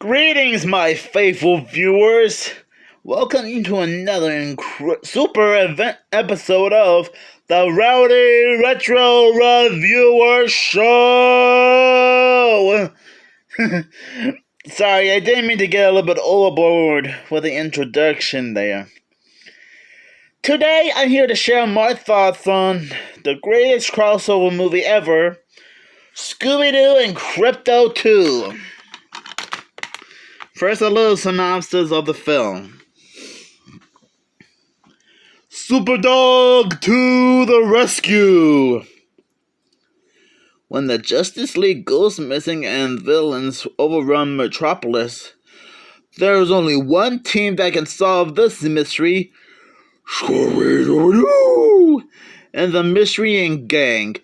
Greetings, my faithful viewers. Welcome to another super event episode of the Rowdy Retro Reviewer Show. Sorry, I didn't mean to get a little bit overboard with the introduction there. Today, I'm here to share my thoughts on the greatest crossover movie ever, Scooby-Doo and Krypto 2. First, a little synopsis of the film. Superdog to the rescue! When the Justice League goes missing and villains overrun Metropolis, there is only one team that can solve this mystery: Scooby-Doo and the Mystery Inc. gang.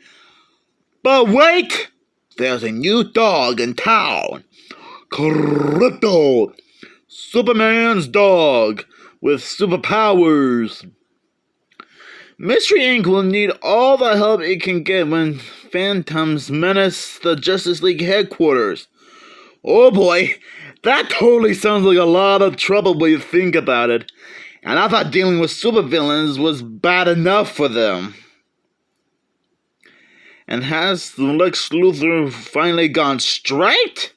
But wait! There's a new dog in town. Krypto, Superman's dog with superpowers. Mystery Inc. will need all the help it can get when phantoms menace the Justice League headquarters. Oh boy, that totally sounds like a lot of trouble when you think about it. And I thought dealing with supervillains was bad enough for them. And has Lex Luthor finally gone straight?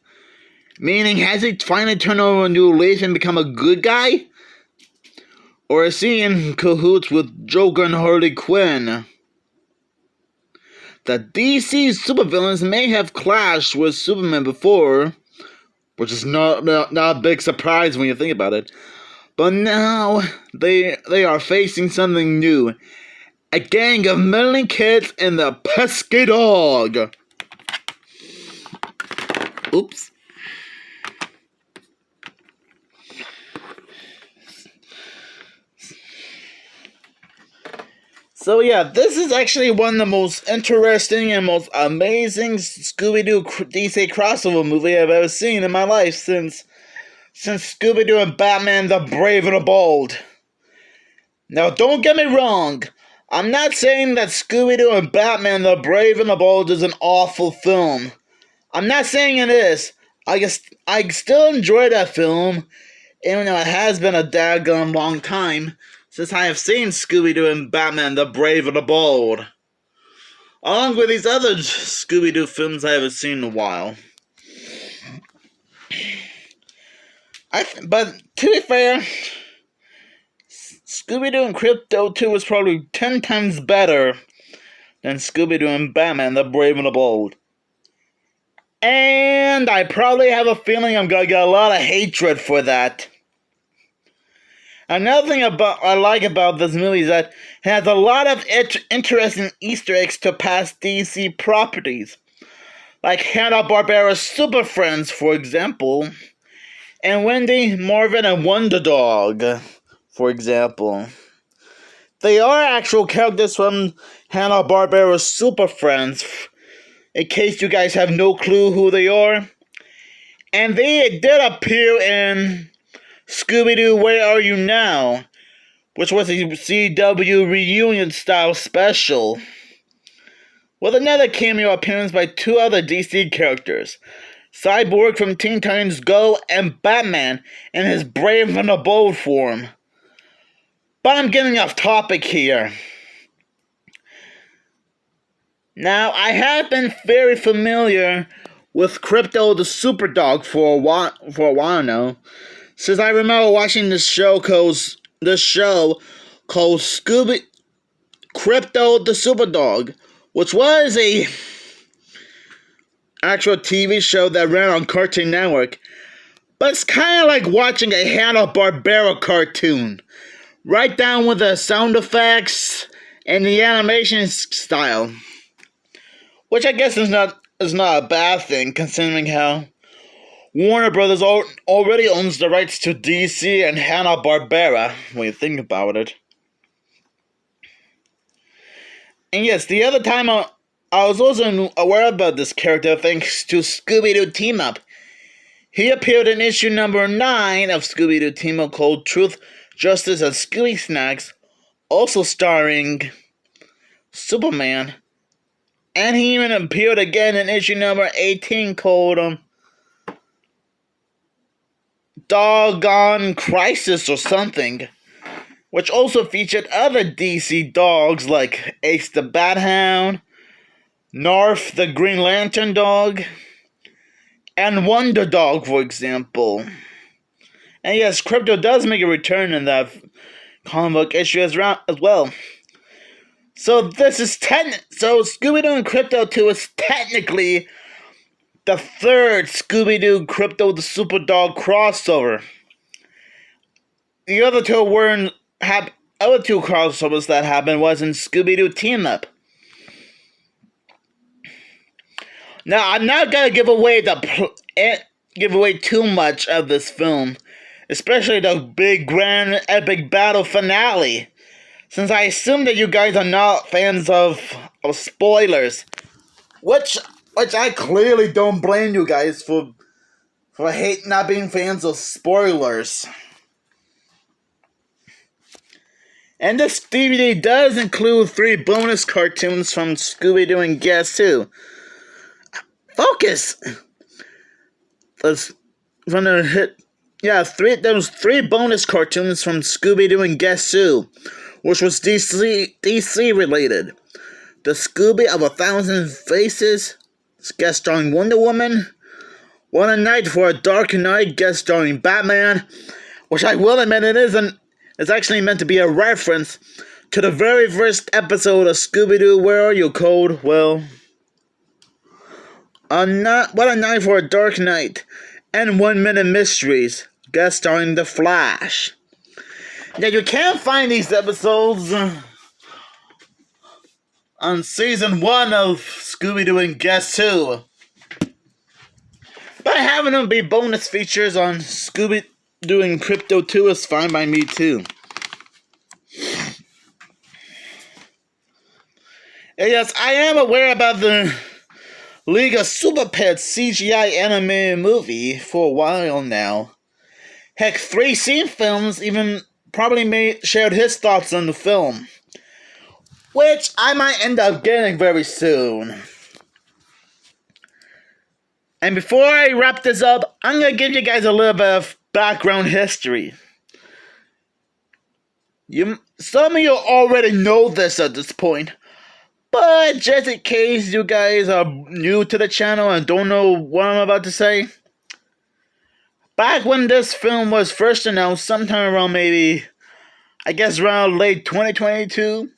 Meaning, has he finally turned over a new leaf and become a good guy? Or is he in cahoots with Joker and Harley Quinn? The DC supervillains may have clashed with Superman before, which is not a big surprise when you think about it. But now, they are facing something new. A gang of meddling kids and the pesky dog. Oops. So yeah, this is actually one of the most interesting and most amazing Scooby-Doo DC crossover movie I've ever seen in my life since Scooby-Doo and Batman the Brave and the Bold. Now don't get me wrong, I'm not saying that Scooby-Doo and Batman the Brave and the Bold is an awful film. I'm not saying it is. I still enjoy that film, even though it has been a daggone long time since I have seen Scooby-Doo and Batman the Brave and the Bold, along with these other Scooby-Doo films I haven't seen in a while. But to be fair, Scooby-Doo and Krypto 2 is probably 10 times better than Scooby-Doo and Batman the Brave and the Bold. And I probably have a feeling I'm gonna get a lot of hatred for that. Another thing I like about this movie is that it has a lot of interesting Easter eggs to past DC properties, like Hanna-Barbera's Super Friends, for example, and Wendy, Marvin, and Wonder Dog, for example. They are actual characters from Hanna-Barbera's Super Friends, in case you guys have no clue who they are. And they did appear in Scooby-Doo, Where Are You Now?, which was a CW reunion-style special, with another cameo appearance by two other DC characters, Cyborg from Teen Titans Go and Batman in his Brave and the Bold form. But I'm getting off topic here. Now, I have been very familiar with Krypto the Superdog for a while now, since I remember watching this show called Krypto the Superdog, which was a actual TV show that ran on Cartoon Network. But it's kind of like watching a Hanna-Barbera cartoon, right down with the sound effects and the animation style, which I guess is not a bad thing, considering how Warner Brothers already owns the rights to DC and Hanna-Barbera, when you think about it. And yes, the other time I was also aware about this character thanks to Scooby-Doo Team Up. He appeared in issue number 9 of Scooby-Doo Team Up called Truth, Justice, and Scooby-Snacks, also starring Superman. And he even appeared again in issue number 18 called Doggone Crisis or something, which also featured other DC dogs like Ace the Bat Hound, Narf the Green Lantern Dog, and Wonder Dog, for example. And yes, Krypto does make a return in that comic book issue as well. So this is so Scooby-Doo and Krypto 2 is technically the third Scooby-Doo Krypto the Super Dog crossover. The other two other two crossovers that happened was in Scooby-Doo Team Up. Now I'm not gonna give away too much of this film, especially the big grand epic battle finale, since I assume that you guys are not fans of spoilers, which I clearly don't blame you guys for not being fans of spoilers. And this DVD does include 3 bonus cartoons from Scooby-Doo and Guess Who. Focus! Those 3 bonus cartoons from Scooby-Doo and Guess Who, which was DC related. The Scooby of 1,000 Faces, guest starring Wonder Woman. One a Night for a Dark Night, guest starring Batman, which I will admit it's actually meant to be a reference to the very first episode of Scooby-Doo, Where Are You, Code? Well, What a Night for a Dark Night, and 1 Minute Mysteries, guest starring The Flash. Now, you can't find these episodes on Season 1 of Scooby-Doo and Guess Who, but having them be bonus features on Scooby-Doo and Krypto 2 is fine by me too. And yes, I am aware about the League of Super Pets CGI animated movie for a while now. Heck, 3 Scene Films even probably shared his thoughts on the film, which I might end up getting very soon. And before I wrap this up, I'm going to give you guys a little bit of background history. Some of you already know this at this point, but just in case you guys are new to the channel and don't know what I'm about to say, back when this film was first announced, sometime around around late 2022,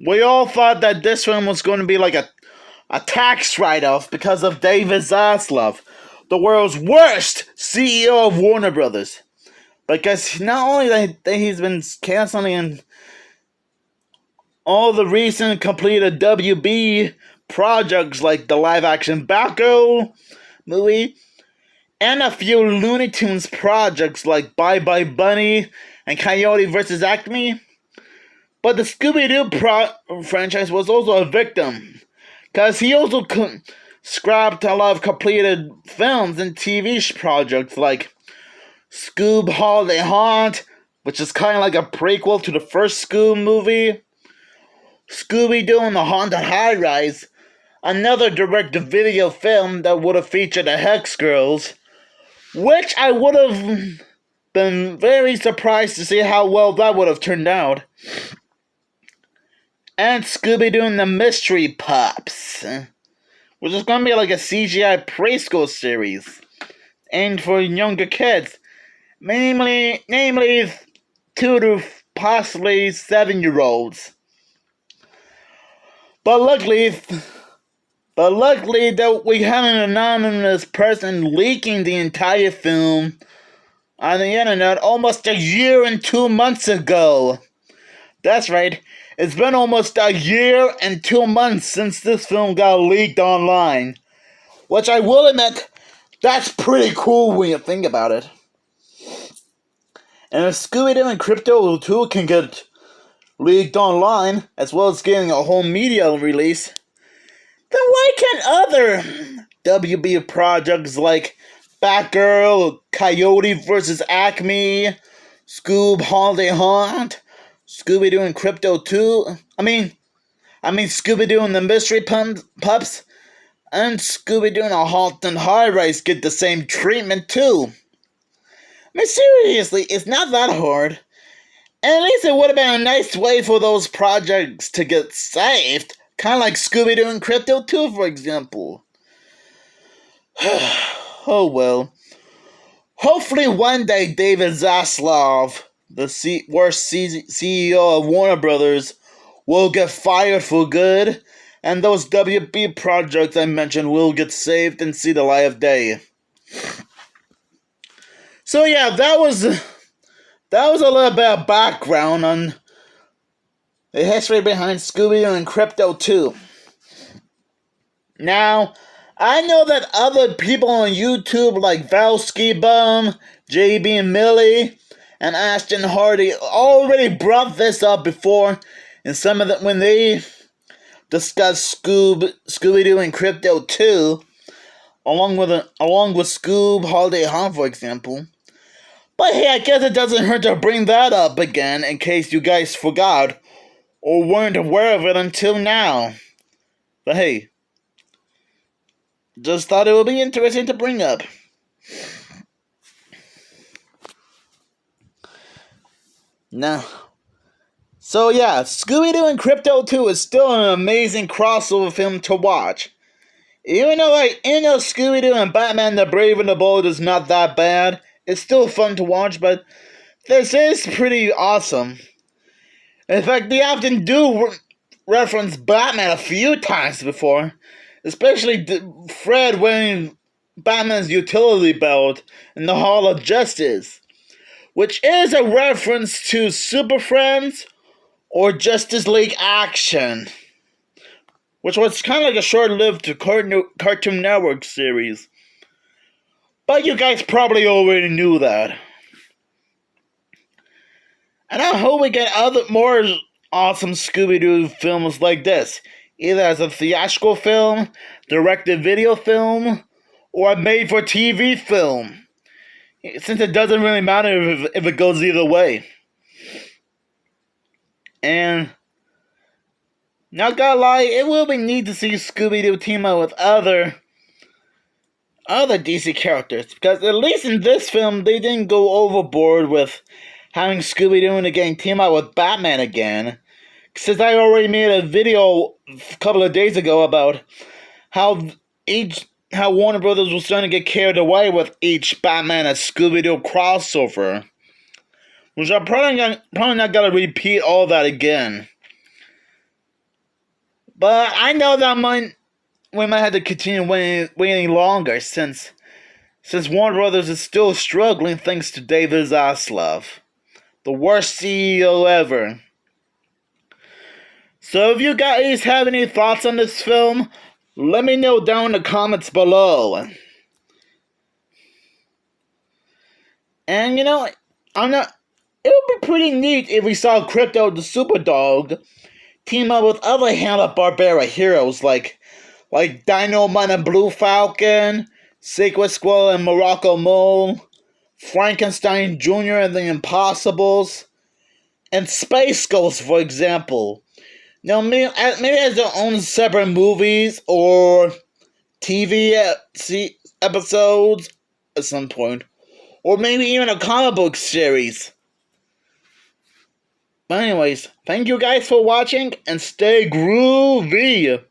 we all thought that this film was going to be like a tax write-off because of David Zaslav, the world's worst CEO of Warner Brothers. Because not only that he's been canceling all the recent completed WB projects like the live-action Batgirl movie, and a few Looney Tunes projects like Bye Bye Bunny and Coyote vs. Acme. But the Scooby-Doo franchise was also a victim, because he also scrapped a lot of completed films and TV projects like Scoob Holiday Haunt, which is kind of like a prequel to the first Scoob movie, Scooby-Doo and the Haunted High Rise, another direct-to-video film that would have featured the Hex Girls, which I would have been very surprised to see how well that would have turned out, and Scooby-Doo and the Mystery Pups, which is going to be like a CGI preschool series aimed for younger kids, namely 2 to possibly 7-year-olds. But luckily that we had an anonymous person leaking the entire film on the internet almost a year and 2 months ago. That's right, it's been almost a year and 2 months since this film got leaked online, which I will admit, that's pretty cool when you think about it. And if Scooby-Doo and Krypto 2 can get leaked online, as well as getting a whole media release, then why can't other WB projects like Batgirl, Coyote vs. Acme, Scoob Holiday Haunt, Scooby-Doo and Krypto 2, I mean Scooby-Doo and the Mystery Pups, and Scooby-Doo and the Haunted High Rise get the same treatment too? I mean, seriously, it's not that hard. And at least it would have been a nice way for those projects to get saved. Kind of like Scooby-Doo and Krypto 2, for example. Oh well. Hopefully one day David Zaslav, the worst CEO of Warner Brothers, will get fired for good, and those WB projects I mentioned will get saved and see the light of day. So yeah, that was a little bit of background on the history behind Scooby-Doo and Krypto 2. Now, I know that other people on YouTube like Valsky Bum, JB and Millie, and Ashton Hardy already brought this up before in some of the when they discussed Scooby-Doo and Krypto 2, along with Scoob Holiday Haunt, for example. But hey, I guess it doesn't hurt to bring that up again in case you guys forgot or weren't aware of it until now. But hey, just thought it would be interesting to bring up. Now, so yeah, Scooby-Doo and Krypto 2 is still an amazing crossover film to watch. Even though Scooby-Doo and Batman the Brave and the Bold is not that bad, it's still fun to watch, but this is pretty awesome. In fact, they often do reference Batman a few times before, especially Fred wearing Batman's utility belt in the Hall of Justice, which is a reference to Super Friends or Justice League Action, which was kind of like a short-lived Cartoon Network series. But you guys probably already knew that. And I hope we get more awesome Scooby-Doo films like this, either as a theatrical film, direct-to-video film, or a made-for-TV film, since it doesn't really matter if it goes either way. And not gonna lie, it will be neat to see Scooby-Doo team up with other DC characters, because at least in this film they didn't go overboard with having Scooby-Doo and the gang team up with Batman again, since I already made a video a couple of days ago about how Warner Brothers was starting to get carried away with each Batman and Scooby-Doo crossover, which I'm probably not gonna repeat all that again. But I know that we might have to continue waiting longer, since Warner Brothers is still struggling thanks to David Zaslav, the worst CEO ever. So if you guys have any thoughts on this film, let me know down in the comments below. And it would be pretty neat if we saw Krypto the Superdog team up with other Hanna-Barbera heroes like Dynamite and Blue Falcon, Secret Squirrel and Morocco Mole, Frankenstein Jr. and the Impossibles, and Space Ghost, for example. Now, maybe as their own separate movies or TV episodes at some point, or maybe even a comic book series. But anyways, thank you guys for watching, and stay groovy!